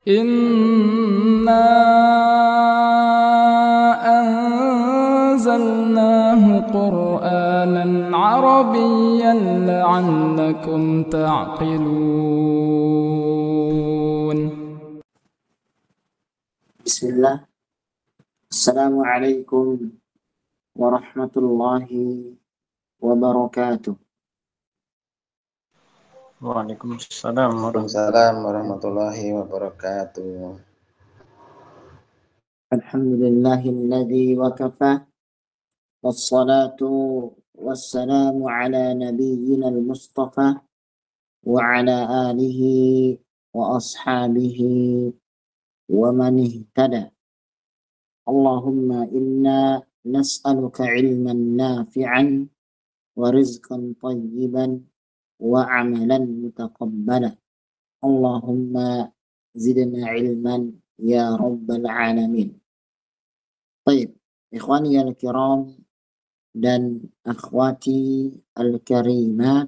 إنا أنزلناه قرآنا عربيا لعلكم تعقلون. بسم الله. السلام عليكم ورحمة الله وبركاته. Waalaikumsalam warahmatullahi wabarakatuh. الحمد لله الذي وكفى والصلاة والسلام على نبينا المصطفى وعلى آله وأصحابه ومن اهتدى. اللهم إنا نسألك علما نافعا ورزقا طيبا وعملا متقبلا. اللهم زدنا علما يا رب العالمين. Baik, ikhwani al-kiram dan akhwati al-karimat,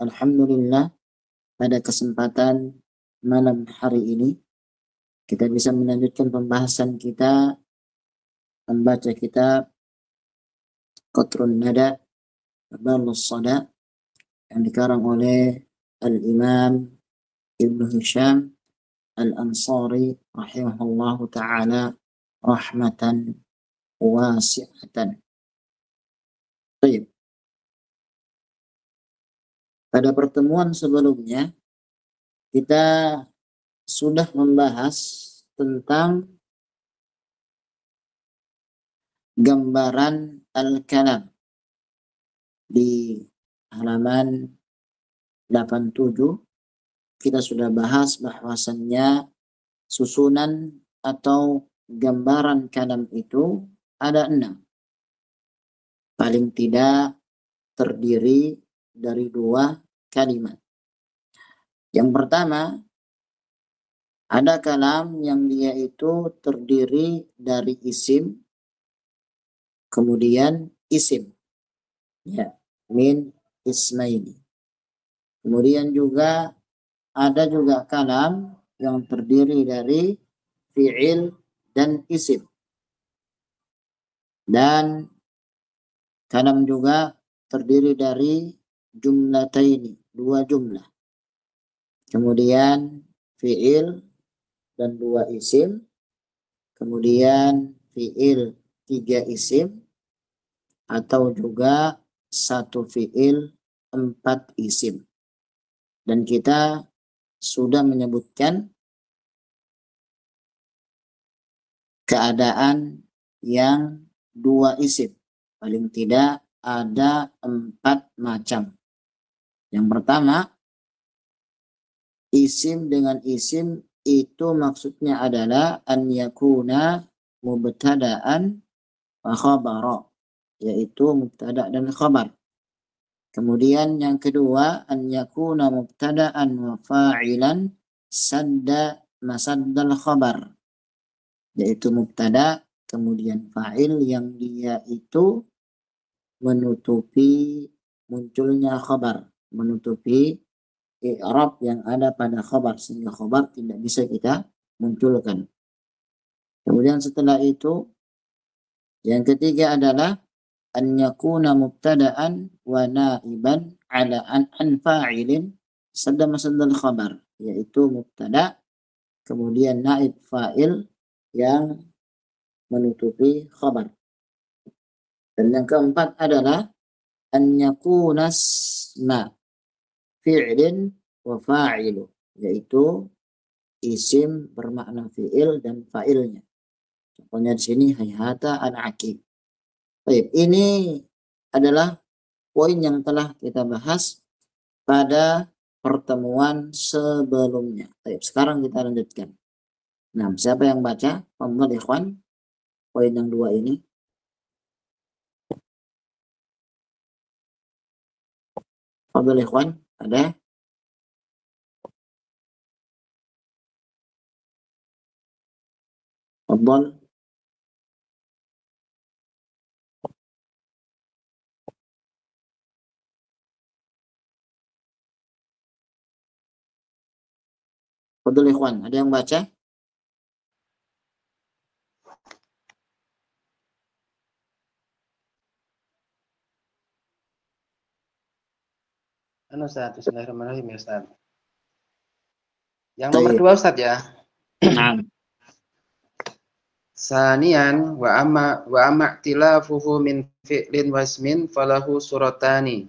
alhamdulillah pada kesempatan malam hari ini kita bisa melanjutkan pembahasan kita membaca kitab Qatrun Nada Balus Sada yang dikarang oleh Al-Imam Ibnu Hisham Al-Ansari rahimahullahu ta'ala rahmatan wasi'atan. Baik. Pada pertemuan sebelumnya kita sudah membahas tentang gambaran al-kalam di halaman 87. Kita sudah bahas bahwasannya susunan atau gambaran kalam itu ada 6. Paling tidak terdiri dari 2 kalimat. Yang pertama, ada kalam yang dia itu terdiri dari isim, kemudian isim. Ya, min ismaini. Kemudian juga ada juga kalam yang terdiri dari fi'il dan isim. Dan kalam juga terdiri dari jumlataini, 2 jumlah. Kemudian fi'il dan 2 isim. Kemudian fi'il 3 isim. Atau juga 1 fi'il 4 isim. Dan kita sudah menyebutkan keadaan yang 2 isim. Paling tidak ada 4 macam. Yang pertama, isim dengan isim itu maksudnya adalah an yakuna mubtada'an wa khabara, yaitu mubtada' dan khabar. Kemudian yang kedua, an yakuna mubtada'an wa fa'ilan sadda masaddal khabar, yaitu mubtada kemudian fa'il yang dia itu menutupi munculnya khabar, menutupi i'rab yang ada pada khabar sehingga khabar tidak bisa kita munculkan. Kemudian setelah itu yang ketiga adalah an yakuna mubtada'an wa naiban ala an fa'ilin sadda masaddal khabar, yaitu mubtada kemudian naib fa'il yang menutupi khabar. Dan yang keempat adalah an yakuna isma fi'lin wa fa'ilu, yaitu isim bermakna fi'il dan fa'ilnya. Contohnya di sini hayhata al-aqib. Baik, ini adalah poin yang telah kita bahas pada pertemuan sebelumnya. Baik, sekarang kita lanjutkan. Nah, siapa yang baca? Fadhil ikhwan, poin yang 2 ini. Fadhil ikhwan, ada? Fadhil. Fadhil ikhwan, ada yang baca? Ustaz, bismillahirrahmanirrahim ya Ustaz. Yang Baik. nomor 2 Ustaz ya. Nah, Sanian wa amma tilafuhu min fi'lin wasmin falahu suratani.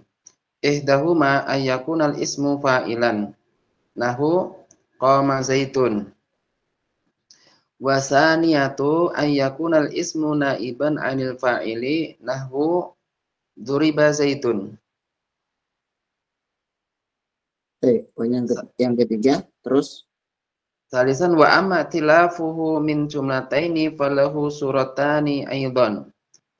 Ihdahuma ayyakunal ismu fa'ilan. Nahu qama zaitun. Wa saniyatu ayyakunal ismu naiban 'anil fa'ili nahwu duriba zaitun. yang ketiga, terus Salisan wa amma tilafuhu min jumlataini falahu suratani aidan.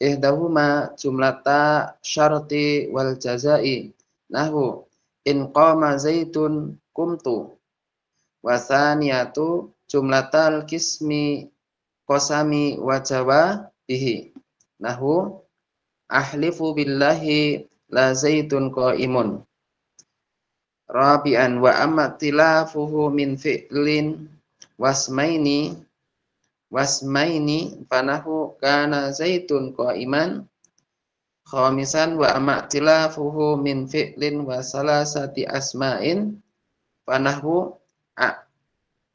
Ihdahuma jumlata syarti wal jazai. Nahu in qama zaitun kumtu. Wa thaniyatu jumlatal kismi qasami wa jawabihi. Nahu ahlifu billahi la zaitun qaimun. Rabi'an wa amma tilafuhu min fi'lin wasmaini fanahu kana zaitun qaiman. Khamisan wa amma tilafuhu min fi'lin wa salasati asma'in fanahu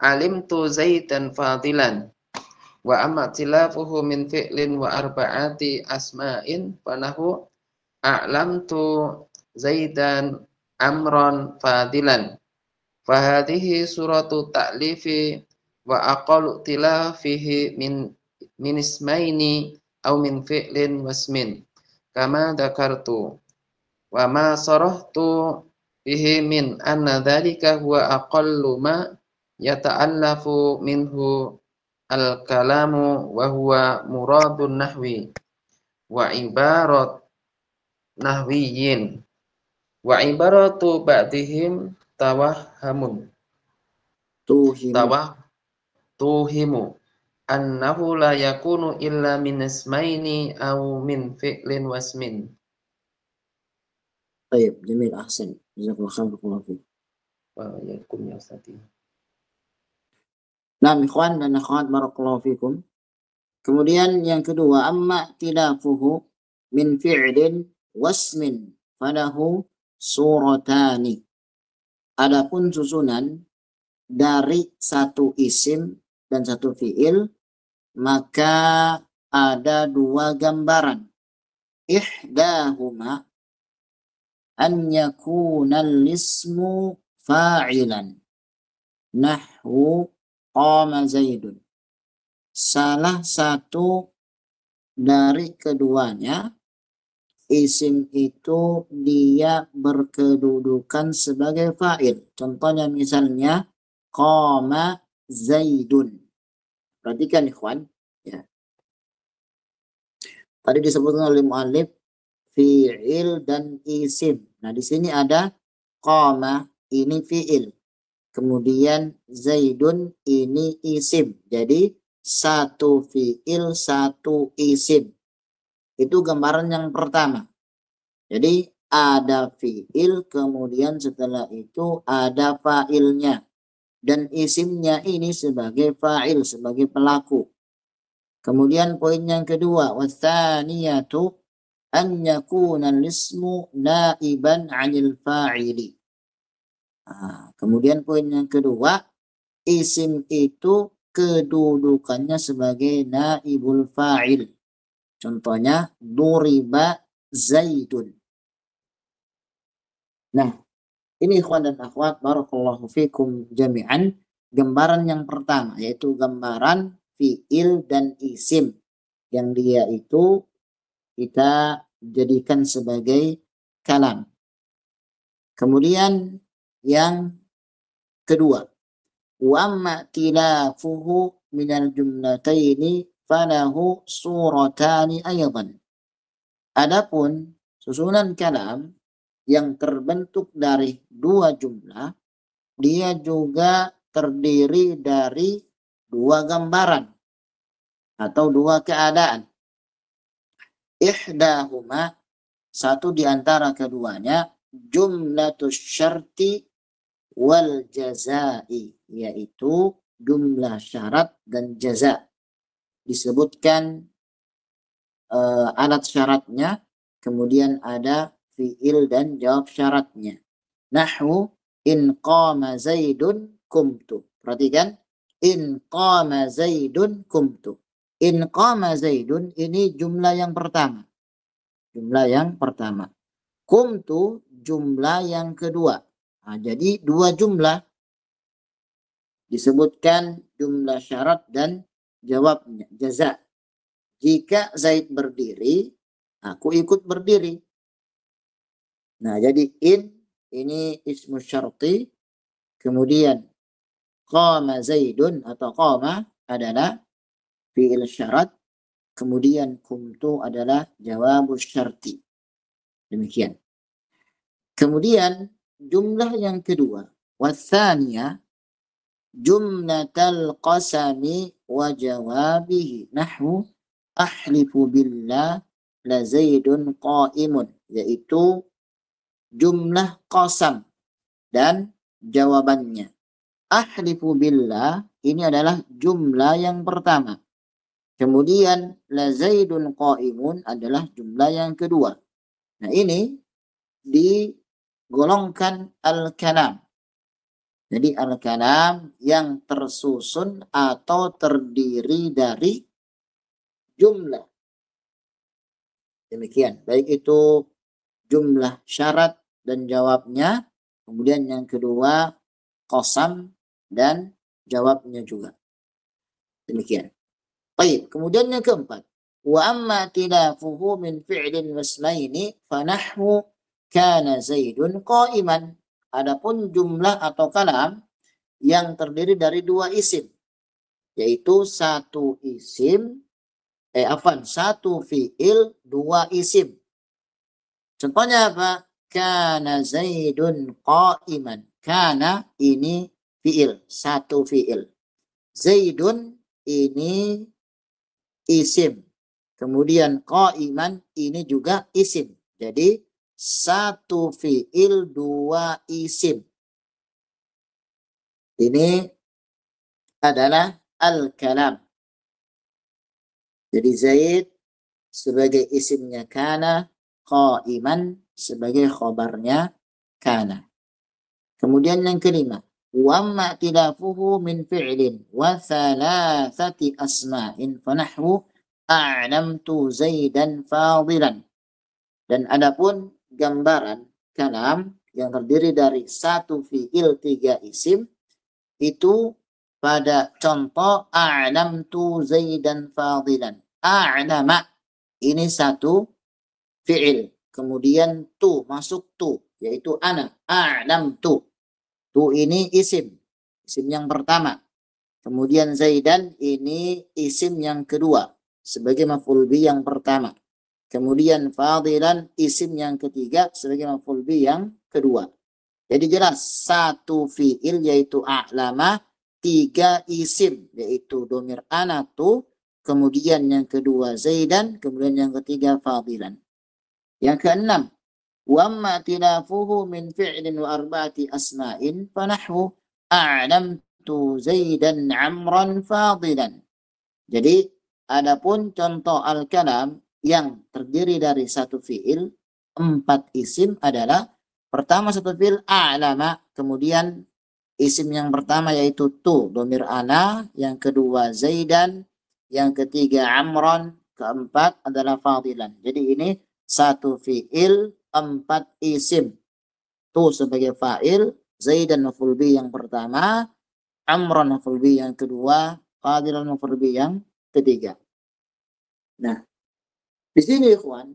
alimtu zaitan fadilan. Wa amma tilafuhu min fi'lin wa arba'ati asma'in fanahu a'lamtu zaidan amron fadilan. Fahadihi suratu ta'lifi wa aqalu tilafihi min ismaini au min fi'lin wasmin kama dakartu wa ma sarahtu bihi min anna dhalika huwa aqallu ma yata'allafu minhu al-kalamu wa huwa muradun nahwi wa ibarat nahwiyin wa ibaratu ba'dihim tawahhamun tuhimu annahu la yakunu illa min ismaini aw min fi'lin wasmin. Baik, jamil, ahsan. Jazakallahu khairan. Wa yakum ya Ustaz. Nah, ikhwan dan akhwat barakallahu fikum. Kemudian yang kedua, amma tilafuhu min fi'lin wasmin falahu suratani. Adapun susunan dari satu isim dan satu fi'il, maka ada dua gambaran. Ihdahuma an yakuna al-ismu fa'ilan. Nahwu qama zaidun. Salah satu dari keduanya, isim itu dia berkedudukan sebagai fa'il. Contohnya misalnya qama zaidun. Perhatikan ikhwan, ya. Tadi disebutkan oleh mu'allif fi'il dan isim. Nah, di sini ada qama, ini fi'il. Kemudian zaidun, ini isim. Jadi satu fi'il, satu isim. Itu gambaran yang pertama. Jadi ada fi'il, kemudian setelah itu ada fa'ilnya. Dan isimnya ini sebagai fa'il, sebagai pelaku. Kemudian poin yang kedua, watsaniyatu an yakuna al-ismu naiban 'anil fa'ili. Kemudian poin yang kedua, isim itu kedudukannya sebagai naibul fa'il. Contohnya duriba zaidun. Nah, ini ikhwan dan akhwat barakallahu fikum jami'an, gambaran yang pertama yaitu gambaran fi'il dan isim yang dia itu kita jadikan sebagai kalam. Kemudian yang kedua, wa amma tilafuhu minal jumlataini falahu suratani aydan. Adapun susunan kalam yang terbentuk dari dua jumlah, dia juga terdiri dari dua gambaran atau dua keadaan. Ihdahuma, satu di antara keduanya, jumlatus syarti wal jazai, yaitu jumlah syarat dan jaza. Disebutkan alat syaratnya, kemudian ada fiil dan jawab syaratnya. Nahwu in qama zaidun kumtu. Perhatikan, in qama zaidun kumtu. In qama zaidun ini jumlah yang pertama. Jumlah yang pertama. Kumtu jumlah yang kedua. Nah, jadi dua jumlah disebutkan jumlah syarat dan jawabnya, jaza. Jika Zaid berdiri, aku ikut berdiri. Nah, jadi in ini ismu syarti, kemudian qama Zaidun atau qama adalah fi'il syarat, kemudian kumtu adalah jawabus syarti. Demikian. Kemudian jumlah yang kedua, wathaniya jumlatal qasami wa jawabihi, nahwu ahlifu billah la Zaidun qa'imun, yaitu jumlah qasam dan jawabannya. Ahlifu billah ini adalah jumlah yang pertama. Kemudian la Zaidun qa'imun adalah jumlah yang kedua. Nah, ini digolongkan al-kalam. Jadi al-kalam yang tersusun atau terdiri dari jumlah. Demikian. Baik itu jumlah syarat dan jawabnya. Kemudian yang kedua qasam dan jawabnya juga. Demikian. Baik. Kemudian yang keempat. Wa amma tilafuhu min fi'lin wasmaini fanahwu kana Zaidun qa'iman. Adapun jumlah atau kalam yang terdiri dari dua isim, yaitu satu fi'il, dua isim. Contohnya apa? Kana Zaidun qa'iman. Kana ini fi'il, satu fi'il. Zaidun ini isim. Kemudian qa'iman ini juga isim. Jadi satu fi'il, dua isim. Ini adalah al-kalam. Jadi Zaid sebagai isimnya kana, qa'iman sebagai khobarnya kana. Kemudian yang kelima, wa ma tilafuhu min fi'lin wa thalathati asma'in fanahwu a'lamtu Zaidan fadilan. Dan adapun gambaran kalam yang terdiri dari satu fi'il, tiga isim, itu pada contoh a'lamtu Zaidan fadilan. A'lama ini satu fi'il, kemudian tu masuk tu, yaitu ana. A'lamtu, tu ini isim yang pertama. Kemudian Zaidan ini isim yang kedua sebagai maf'ul bi yang pertama. Kemudian fadilan isim yang ketiga sebagai maf'ul bi yang kedua. Jadi jelas satu fi'il yaitu a'lama, tiga isim yaitu domir ana tu, kemudian yang kedua Zaidan, kemudian yang ketiga fadilan. Yang keenam, wa ma tilafuhu min fi'lin wa arba'ati asma'in fanahwu a'lamtu Zaidan amran fadilan. Jadi adapun contoh al-kalam yang terdiri dari satu fi'il, empat isim adalah pertama satu fi'il a'lama, kemudian isim yang pertama yaitu tu, domir ana, yang kedua Zaidan, yang ketiga amran, keempat adalah fadilan. Jadi ini satu fi'il, empat isim. Tu sebagai fa'il, Zaidan maf'ul bi yang pertama, amran maf'ul bi yang kedua, fadilan maf'ul bi yang ketiga. Nah, di sini ikhwan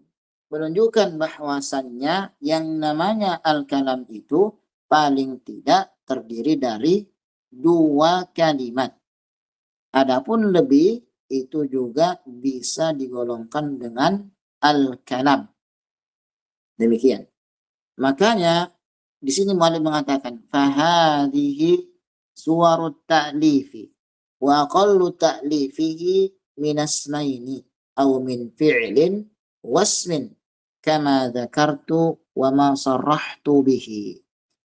menunjukkan bahwasannya yang namanya al-kalam itu paling tidak terdiri dari dua kalimat. Adapun lebih itu juga bisa digolongkan dengan al-kalam. Demikian. Makanya di sini mu'allif mengatakan fahadhihi suwarut ta'lifi wa aqallu ta'lifihi minasmaini aw min fi'lin wasmin kama dzakartu wa ma sarrahtu bihi.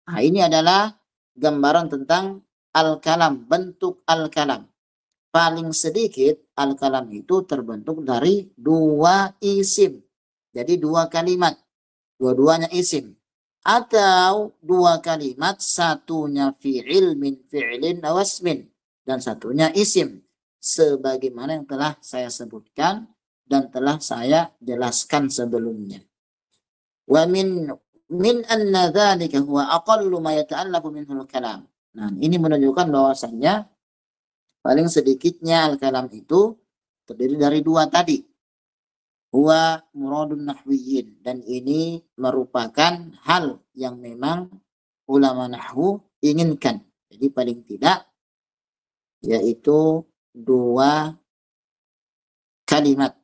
Nah, ini adalah gambaran tentang al-kalam, bentuk al-kalam. Paling sedikit al-kalam itu terbentuk dari dua isim. Jadi dua kalimat, dua-duanya isim. Atau dua kalimat, satunya fi'il min fi'ilin awasmin, dan satunya isim. Sebagaimana yang telah saya sebutkan dan telah saya jelaskan sebelumnya. Wa min anna dzalika huwa aqallu ma yata'allaqu minhu al-kalam. Nah, ini menunjukkan bahwasannya paling sedikitnya al-kalam itu terdiri dari dua tadi. Huwa muradun nahwiyin, dan ini merupakan hal yang memang ulama nahwu inginkan. Jadi paling tidak yaitu dua kalimat,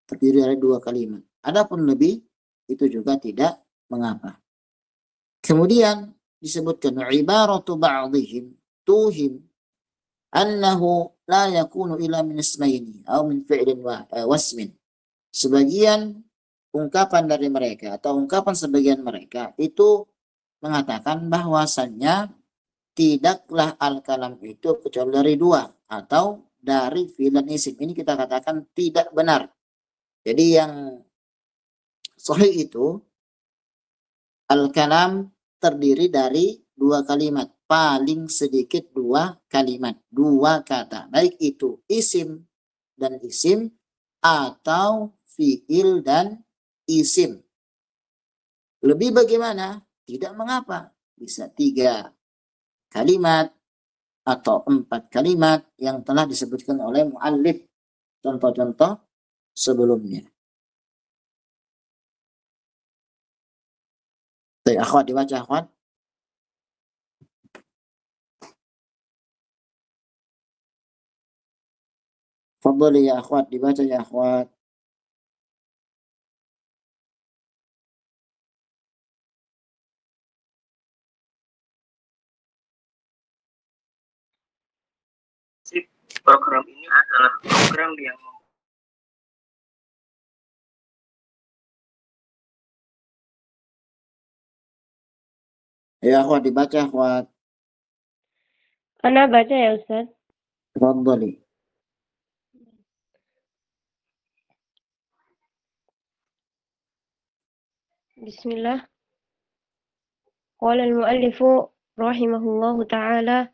terdiri dari dua kalimat. Adapun lebih itu juga tidak mengapa. Kemudian disebutkan ibaratu ba'dihim tuhim annahu la yakunu illa min ismaini atau min fi'lin wasmin. Sebagian ungkapan dari mereka atau ungkapan sebagian mereka itu mengatakan bahwasannya tidaklah al-kalam itu kecuali dari dua atau dari fi'il dan isim. Ini kita katakan tidak benar. Jadi yang sahih itu al-kalam terdiri dari dua kalimat, paling sedikit dua kalimat, dua kata, baik itu isim dan isim atau fi'il dan isim. Lebih bagaimana? Tidak mengapa. Bisa tiga kalimat atau empat kalimat yang telah disebutkan oleh muallif contoh-contoh sebelumnya. Baik, akhwat, dibaca akhwat. Fadhali ya akhwat, dibaca ya akhwat. Program ini adalah program yang Ya akhwat, dibaca akhwat. Ana baca ya Ustaz. Fadhali. Bismillah. Qala al-muallifu rahimahullahu ta'ala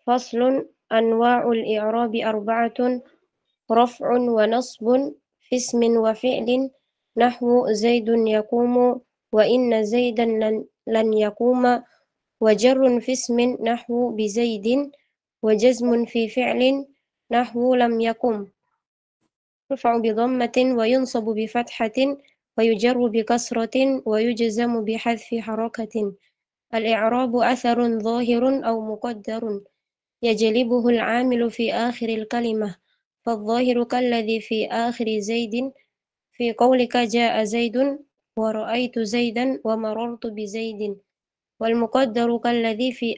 faslun anwa'ul i'rabi arba'atun raf'un wa nasbun fismin wa fi'lin nahwu zaidun yakumu wa inna zaidan lan yakuma wa jarrun fismin nahwu bi zaidin wa jazmun fi fi'lin nahwu lam yakum yurfa'u bi dhammatin wa yunsabu bi fathatin wa yujarru bi kasratin wa yujzamu bi hadfi harakatin. Al-i'rabu atharun zahirun aw muqaddarun yajlibuhu al-'amilu fi akhiril kalimah. فالظاهر كالذي في آخر زيد في قولك جاء زيد ورأيت زيدا ومررت بزيد والمقدر كالذي في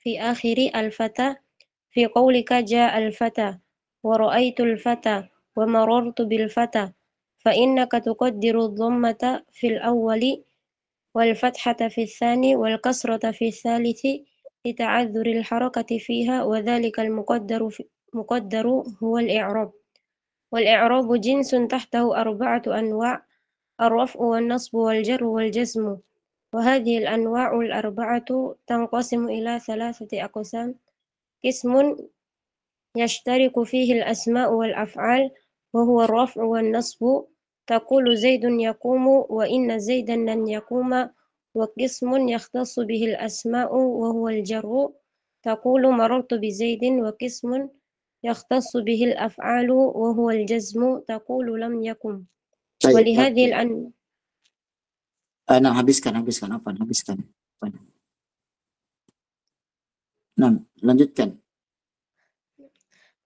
آخر الفتى في قولك جاء الفتى ورأيت الفتى ومررت بالفتى فإنك تقدر الضمة في الأول والفتحة في الثاني والكسرة في الثالث لتعذر الحركة فيها وذلك المقدر هو الإعراب. والإعراب جنس تحته أربعة أنواع: الرفع والنصب والجر والجزم. وهذه الأنواع الأربعة تنقسم إلى ثلاثة أقسام: قسم يشترك فيه الأسماء والأفعال وهو الرفع والنصب، تقول زيد يقوم وإن زيدا لن يقوم. وقسم يختص به الأسماء وهو الجر، تقول مررت بزيد. وقسم يختص به الأفعال وهو الجزم، تقول لم يقم. ولهذه Nah, habiskan. Nah, lanjutkan.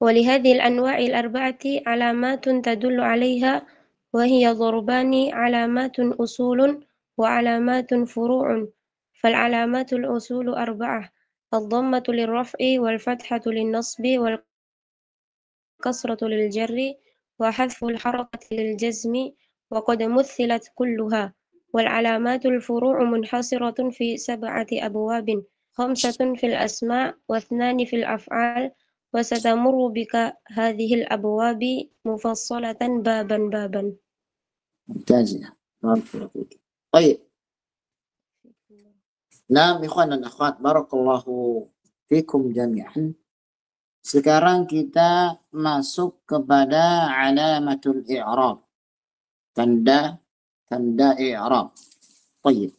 ولهذه الأنواع الأربعة علامات تدل عليها وهي ضربان: علامات أصول وعلامات فروع. فالعلامات الأصول أربعة: الضمة للرفع والفتحة للنصب والكسرة للجر وحذف الحركة للجزم، وقد مثلت كلها. والعلامات الفروع منحصرة في 7 أبواب، 5 في الأسماء و2 في الأفعال، وستمر بك هذه الأبواب مفصلة بابا بابا. ممتاز ya. Barakallahu fiik. Baik. Nah, ikhwan dan akhwat, barakallahu fikum jami'an. Sekarang kita masuk kepada alamatul i'rab. Tanda i'rab. Baik.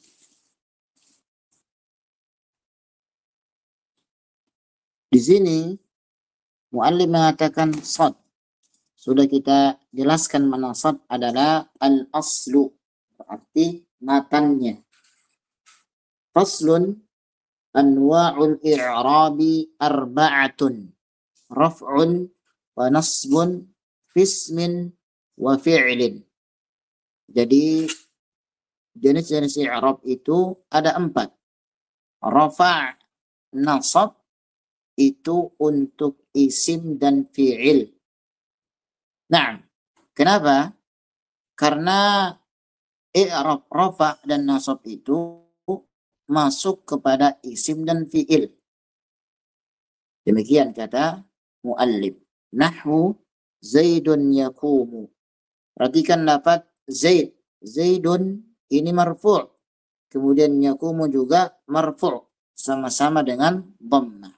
Di sini muallim mengatakan sad. Sudah kita jelaskan mana sad adalah al-aslu, berarti matanya. Faslun anwa'ul i'rabi arba'atun. Raf'un wa nasbun fismin wa fi'lin. Jadi jenis-jenis i'rab itu ada 4. Rafa', nasab itu untuk isim dan fi'il. Nah, kenapa? Karena i'rab rafa' dan nasab itu masuk kepada isim dan fi'il. Demikian kata muallif. Nahwu Zaidun yakumu. Perhatikan lafaz Zaid. Zaidun ini marfu'. Kemudian yakumu juga marfu'. Sama-sama dengan dhammah.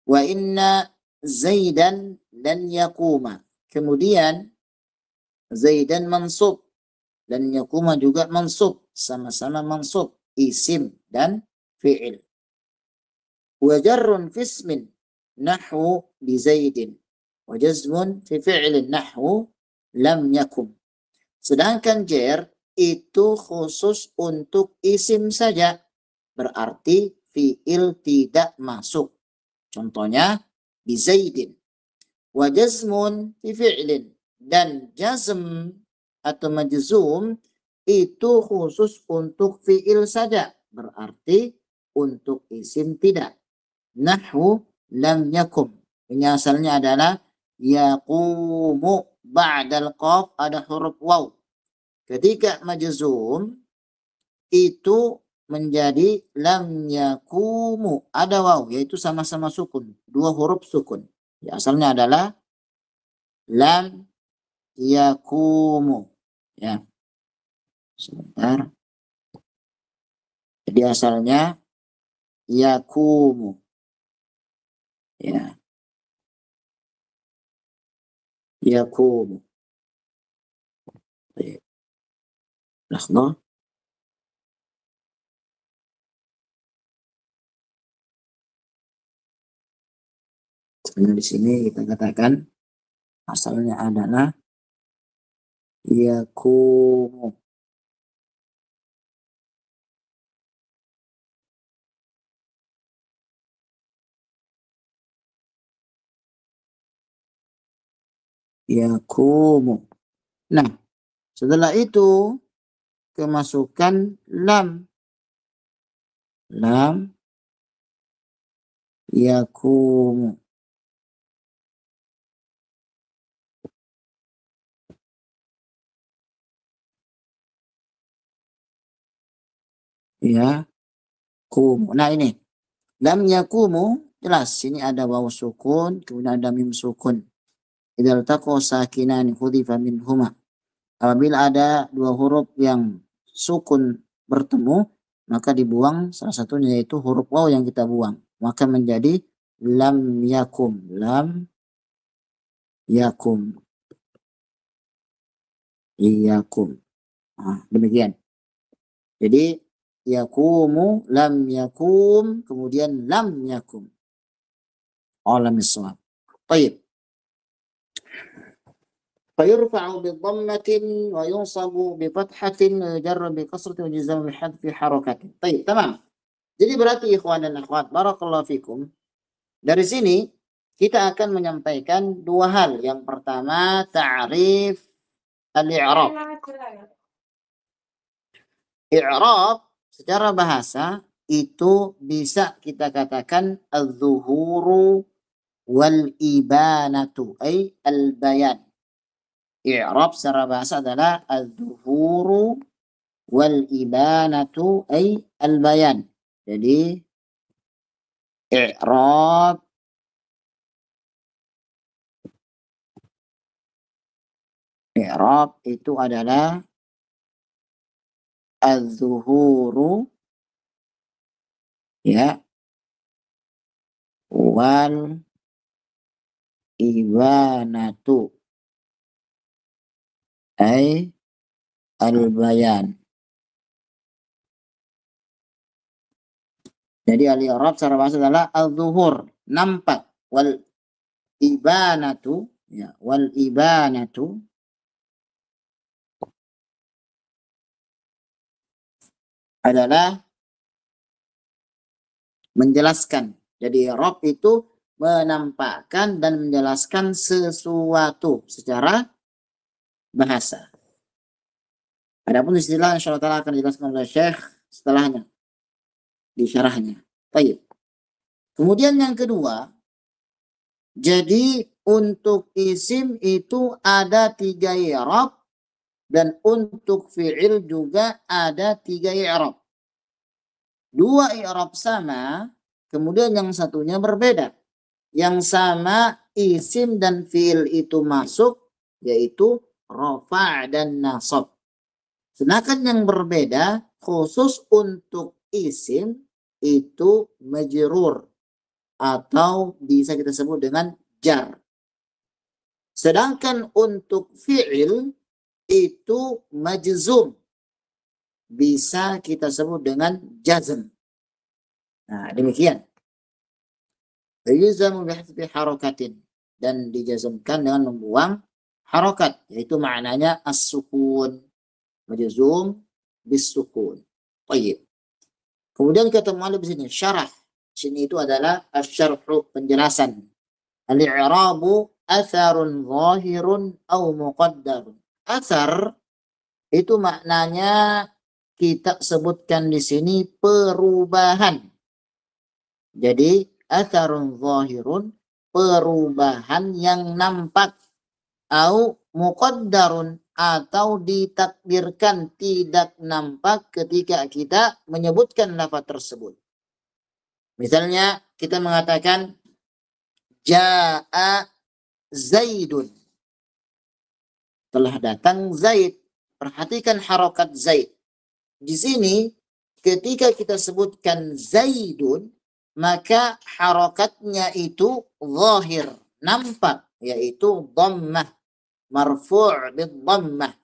Wa inna Zaidan dan yakuma. Kemudian Zaidan mansub. Dan yakuma juga mansub. Sama-sama mansub. Isim dan fi'il. Wa jarrun fismin. Nahwu bi Zaidin. Wa jazmun fi fi'lin. Nahwu lam yakum. Sedangkan jar itu khusus untuk isim saja. Berarti fi'il tidak masuk. Contohnya bi Zaidin. Wa jazmun fi fi'lin. Dan jazm atau majzum itu khusus untuk fi'il saja. Berarti untuk isim tidak. Nahwu lam yakum. Ini asalnya adalah yaqumu. Ba'dal qaf ada huruf waw. Ketika majzum itu menjadi lam yakumu. Ada waw, yaitu sama-sama sukun. 2 huruf sukun. Ya, asalnya adalah lam yakumu. Ya. Sebentar. Jadi asalnya yakumu. Ya. Yakumu. Baik. Lahzah. Sebenarnya di sini kita katakan asalnya adalah yakumu. Yakumu. Nah, setelah itu kemasukan lam. Lam yakumu. Yakumu. Nah ini lam yakumu jelas sini ada waw sukun, kemudian ada mim sukun. Idza iltaqa sakinani hudifa minhuma. Apabila ada 2 huruf yang sukun bertemu, maka dibuang salah satunya, yaitu huruf waw yang kita buang. Maka menjadi lam yakum. Lam yakum. Iyakum. Nah, demikian. Jadi yakumu, lam yakum, kemudian lam yakum. Alam as-shawab. Baik. فيرفع بضمة وينصب بفتحة ويجر بكسرة ويجزم بحذف حركة. طيب, tamam. Jadi berarti ikhwan dan akhwat, barakallahu fikum. Dari sini kita akan menyampaikan 2 hal. Yang pertama, ta'rif al-i'rab. I'rab secara bahasa itu bisa kita katakan az-zuhuru wal ibanatu, ay al-bayan. I'rab secara bahasa adalah az-zuhuru wal ibanatu ay al bayan. Jadi i'rab itu adalah az-zuhuru, ya, wal ibanatu ay al-bayan. Jadi al-i'rab secara bahasa adalah al-zuhur, nampak, wal ibanatu, ya, wal ibanatu adalah menjelaskan. Jadi i'rab itu menampakkan dan menjelaskan sesuatu secara bahasa. Adapun istilah insyaallah taala akan dijelaskan oleh Syekh setelahnya di syarahnya. Baik. Kemudian yang kedua, jadi untuk isim itu ada 3 i'rab dan untuk fi'il juga ada 3 i'rab. 2 i'rab sama, kemudian yang satunya berbeda. Yang sama isim dan fi'il itu masuk, yaitu rafa' dan nasab. Sedangkan yang berbeda khusus untuk isim itu majrur atau bisa kita sebut dengan jar. Sedangkan untuk fi'il itu majzum, bisa kita sebut dengan jazm. Nah, demikian. Yujzamu bihasbi harakatin, dan dijazmkan dengan membuang harokat, yaitu maknanya as-sukun, majzum bis-sukun. Baik. Kemudian kata mu'allif di sini syarah. Sini itu adalah asy-syarhu, penjelasan. Al-i'rabu atharun zahirun aw muqaddarun. Athar itu maknanya kita sebutkan di sini perubahan. Jadi atharun zahirun, perubahan yang nampak, au muqaddarun, atau ditakdirkan tidak nampak ketika kita menyebutkan lafaz tersebut. Misalnya kita mengatakan jaa Zaidun, telah datang Zaid. Perhatikan harokat Zaid. Di sini ketika kita sebutkan Zaidun, maka harokatnya itu zahir, nampak, yaitu dhammah, marfu' bid-dhammah.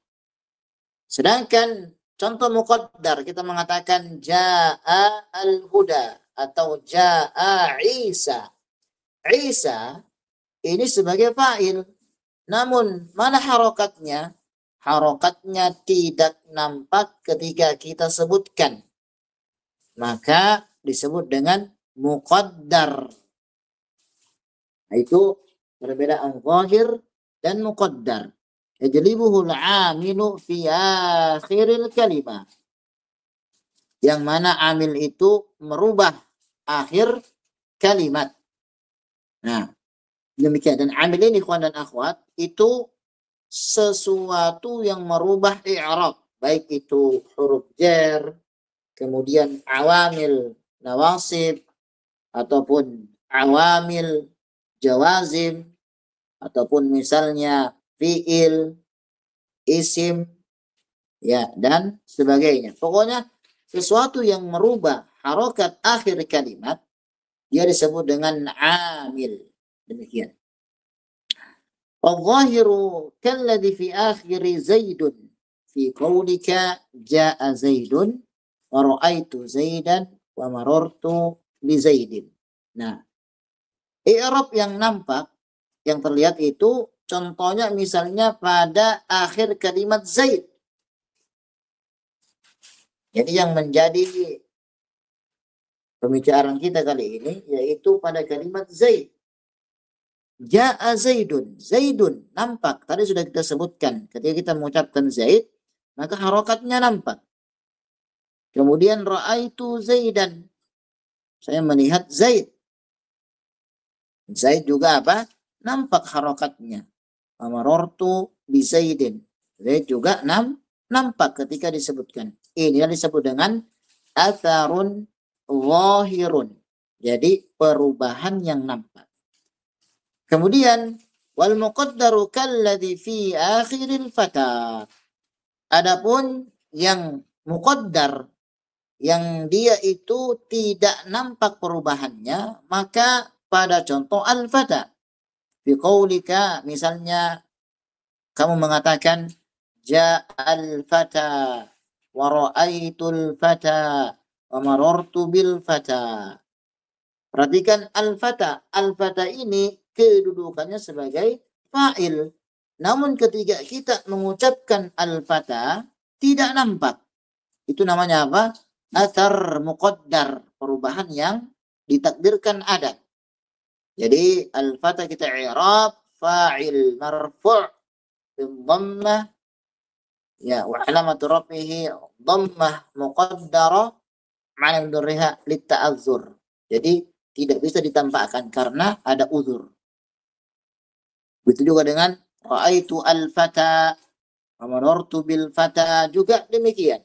Sedangkan contoh muqaddar kita mengatakan jaa al-huda atau jaa Isa. Isa ini sebagai fa'il. Namun mana harokatnya? Harokatnya tidak nampak ketika kita sebutkan. Maka disebut dengan muqaddar. Nah, itu perbedaan zahir dan muqaddar. Yajlibuhu al-'amilu fi akhiril kalimah. Yang mana amil itu merubah akhir kalimat. Nah, demikian. Dan amil ini ikhwan dan akhwat itu sesuatu yang merubah i'rab, baik itu huruf jar, kemudian awamil nawasib, ataupun awamil jawazim, ataupun misalnya fi'il, isim, ya, dan sebagainya. Pokoknya sesuatu yang merubah harokat akhir kalimat, dia disebut dengan amil. Demikian. Al-zahiru kalladhi fi akhiri Zaidun fi qawlika ja'a Zaidun wa ra'aitu Zaidan wa marartu bi Zaidin. Nah, i'rab yang nampak, yang terlihat itu contohnya misalnya pada akhir kalimat Zaid. Jadi yang menjadi pembicaraan kita kali ini yaitu pada kalimat Zaid. Ja'a Zaidun. Zaidun nampak. Tadi sudah kita sebutkan. Ketika kita mengucapkan Zaid, maka harokatnya nampak. Kemudian ra'aitu Zaidan. Saya melihat Zaid. Zaid juga apa? Nampak harokatnya. Amarortu bi Zaidin. Zaid juga nampak ketika disebutkan. Ini disebut dengan atharun zahirun. Jadi perubahan yang nampak. Kemudian wal muqaddaru kalladhi fi akhiril fata. Adapun yang muqaddar yang dia itu tidak nampak perubahannya, maka pada contoh al-fata. Fi qaulika, misalnya kamu mengatakan ja'al fata wa ra'aitul fata wa marartu bil fata. Perhatikan al-fata. Al-fata ini kedudukannya sebagai fa'il. Namun ketika kita mengucapkan al-fata tidak nampak. Itu namanya apa? Athar muqaddar, perubahan yang ditakdirkan ada. Jadi al-fata kita i'rab fa'il marfu' bidhammah ya wa alamatu rafihi dhammah muqaddara ma'ana mudhariha litta'azzur. Jadi tidak bisa ditampakkan karena ada uzur. Begitu juga dengan ra'aitu al-fata wa marartu bil fata juga demikian.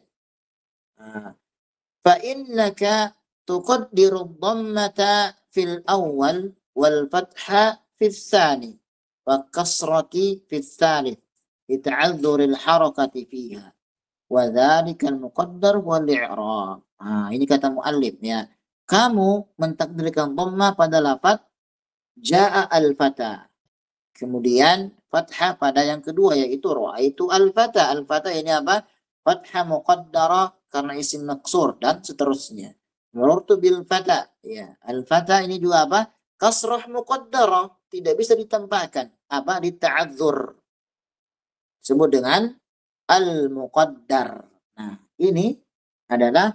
فإنك تقدر الضمة في الأول والفتح في الثاني والكسرة في الثالث لتعذر الحركة فيها وذلك المقدر والإعراب. Ini kata muallif ya. Kamu mentakdirkan dhamma pada lafaz jaa al-fata. Kemudian fathah pada yang kedua yaitu ra'aitu al-fata. Al-fata ini apa? Fathah muqaddara karena isim maksur dan seterusnya. Marartu bil fata. Ya, al-fata ini juga apa? Kasrah muqaddara, tidak bisa ditampakkan. Apa? Dita'adzur. Sebut dengan al-muqaddar. Nah, ini adalah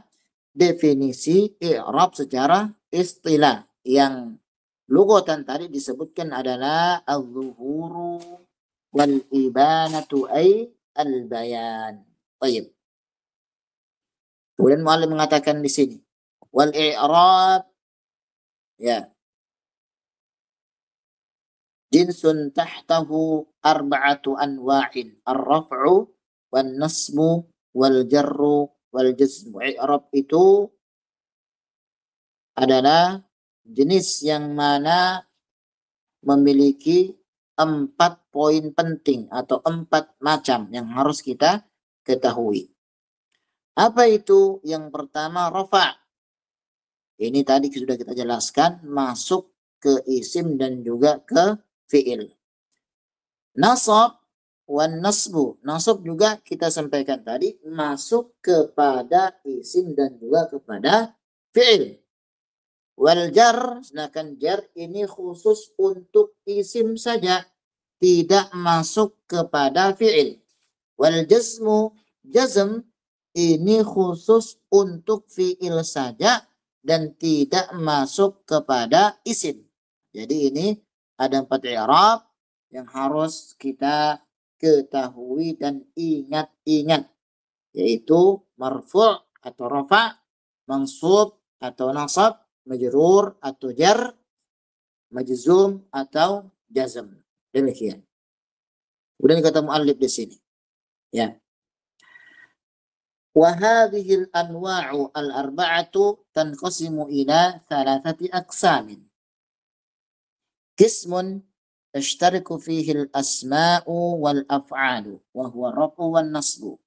definisi i'rab secara istilah yang lugatan tadi disebutkan adalah al-zuhuru wal ibanatu ay al-bayan. Baik. Kemudian mu'allim mengatakan di sini wal i'rab ya jinsun tahtahu arba'atu anwa'in ar-raf'u wan nasbu wal jarru wal jazmu. I'rab itu adalah jenis yang mana memiliki 4 poin penting atau 4 macam yang harus kita ketahui. Apa itu? Yang pertama rafa'. Ini tadi sudah kita jelaskan, masuk ke isim dan juga ke fi'il. Nasab wan nasbu. Nasab juga kita sampaikan tadi, masuk kepada isim dan juga kepada fi'il. Wal jar, sedangkan jar ini khusus untuk isim saja, tidak masuk kepada fi'il. Wal jazmu, jazm ini khusus untuk fi'il saja dan tidak masuk kepada isim. Jadi ini ada 4 i'rab yang harus kita ketahui dan ingat-ingat, yaitu marfu' atau rafa', mansub atau nasab, majrur atau jar, majzum atau jazm. Demikian. Kemudian kata muallif di sini. Ya. Wa hadhihi al-anwa'u al-arba'atu tanqasimu ila 3 aqsamin. Qismun tashtariku fihi al-asma'u wal af'alu wa huwa raf'u wan nasbu.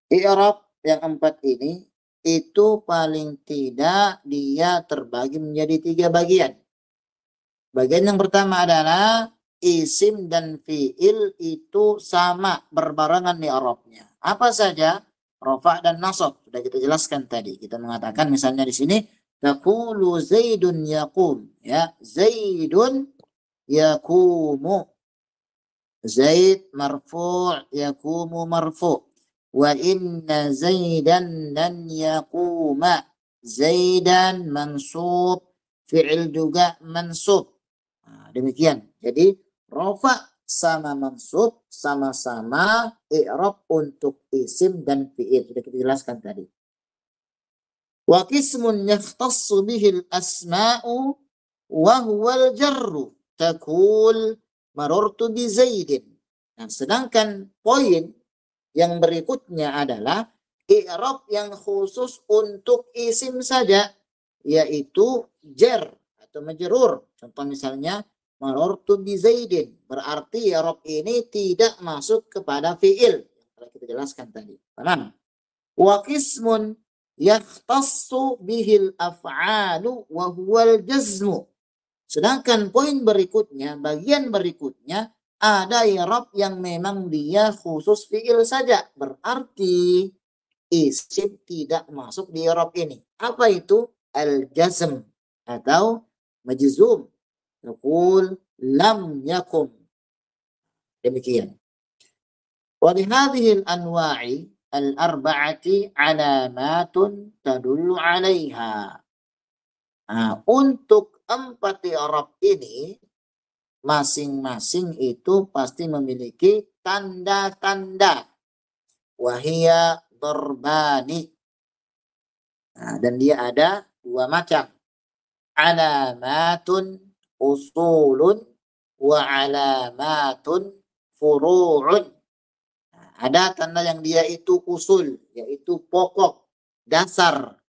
I'rab yang 4 ini itu paling tidak dia terbagi menjadi 3 bagian. Bagian yang pertama adalah isim dan fi'il itu sama berbarengan di i'rabnya. Apa saja? Rafa' dan nasab. Sudah kita jelaskan tadi. Kita mengatakan misalnya di sini taqulu Zaidun yaqum. Ya, Zaidun yaqumu. Zaid marfu', yaqumu marfu'. Wa inna Zaidan lan yaquma. Zaidan mansub, fi'il juga mansub. Demikian. Jadi rafa' sama mansub sama-sama i'rab untuk isim dan fi'il. Sudah kita jelaskan tadi. Wa qismun yakhtassu bihi al-asma'u wa huwa al-jarru. Taqul marartu bi Zaidin. Nah, sedangkan poin yang berikutnya adalah i'rab yang khusus untuk isim saja, yaitu jar atau majrur. Contoh misalnya marartu bi Zaidin, berarti i'rab ini tidak masuk kepada fiil yang telah kita jelaskan tadi. Paham? Wa qismun yakhtassu bihil af'alu wa huwal jazmu. Sedangkan poin berikutnya, bagian berikutnya, ada i'rab yang memang dia khusus fiil saja, berarti isim tidak masuk di i'rab ini. Apa itu? Al-jazm atau majzum. Naqul lam yakum. Demikian. Wa li hadhihi al-anwa'i al-arba'ati alamatun tadullu 'alaiha. Nah, untuk 4 i'rab ini masing-masing itu pasti memiliki tanda-tanda. Wahia darbani. Nah, dan dia ada 2 macam. Alamatun usulun wa alamatun furu'un. Nah, ada tanda yang dia itu usul, yaitu pokok, dasar.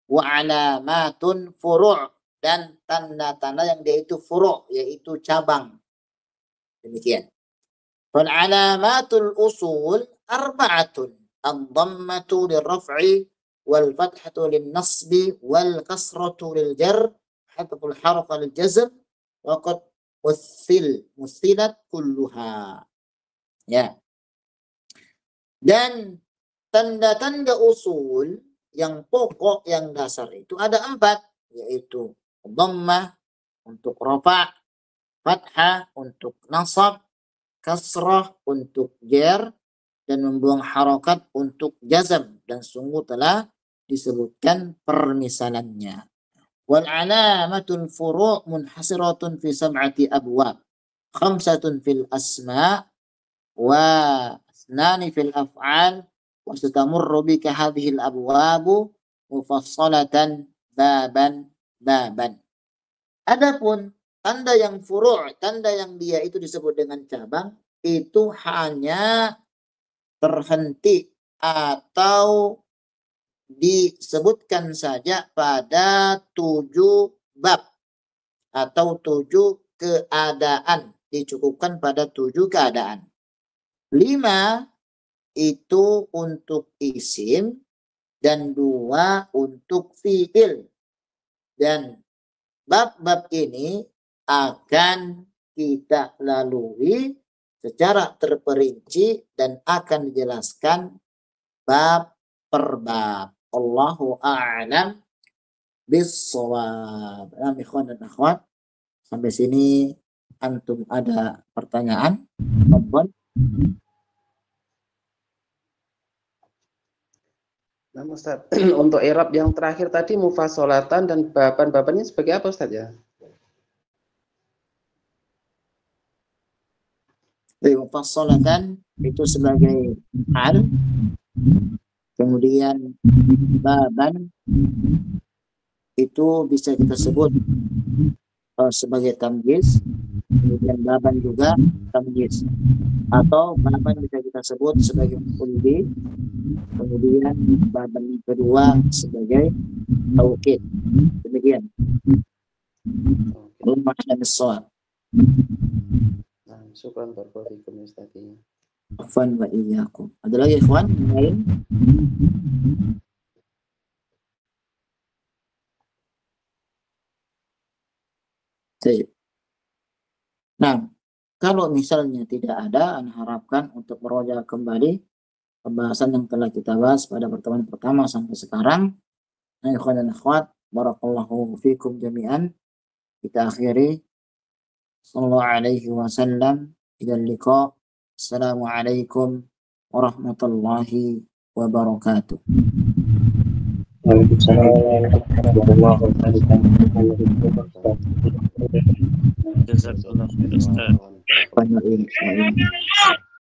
Wa alamatun furu', dan tanda-tanda yang dia itu furu', yaitu cabang. Demikian. Fal alamatul usul arba'atun. Ad-dhammatu lirraf'i wal fathatu lin-nasbi wal kasratu lil jar, hadful harfa lil jazm, wa qad muthilat kulluha. Ya. Dan tanda-tanda usul yang pokok, yang dasar itu ada 4, yaitu dhammah untuk rafa', fathah untuk nasab, kasrah untuk jar, dan membuang harokat untuk jazm, dan sungguh telah disebutkan permisalannya. Wal alamatul furu' munhasiratun fi 7 abwab, 5 fil asma' wa 2 fil af'al, wa satamurru bika hadhihi al-abwabu mufassalatan baban. Adapun tanda yang furu', tanda yang dia itu disebut dengan cabang, itu hanya terhenti atau disebutkan saja pada 7 bab atau 7 keadaan, dicukupkan pada 7 keadaan. 5 itu untuk isim dan 2 untuk fiil. Dan bab-bab ini akan kita lalui secara terperinci dan akan dijelaskan bab per bab. Allahu a'lam bis-shawab. Ikhwan dan akhwat, sampai sini antum ada pertanyaan? Mohon. Nah, Ustaz, untuk i'rab yang terakhir tadi mufassolatan dan baban-babannya sebagai apa, Ustaz ya? Mufassolatan itu sebagai hal, kemudian baban itu bisa kita sebut sebagai tamyiz, kemudian baban juga tamyiz, atau baban bisa kita sebut sebagai maf'ul, kemudian baban kedua sebagai taukid. Demikian. Allahumma a'lam bis-shawab. Nah, syukran barakallahu Ustaz. Afwan wa iyyakum. Ada lagi ikhwan yang lain? Nah, kalau misalnya tidak ada, Anda harapkan untuk meroja kembali pembahasan yang telah kita bahas pada pertemuan pertama sampai sekarang. Nah, ikhwan dan akhwat, barakallahu fikum jami'an. Kita akhiri. Sallallahu alaihi wasallam. Ila liqa. Assalamualaikum warahmatullahi wabarakatuh. Waalaikumsalam warahmatullahi wabarakatuh. Jazakallahu khairan Ustaz.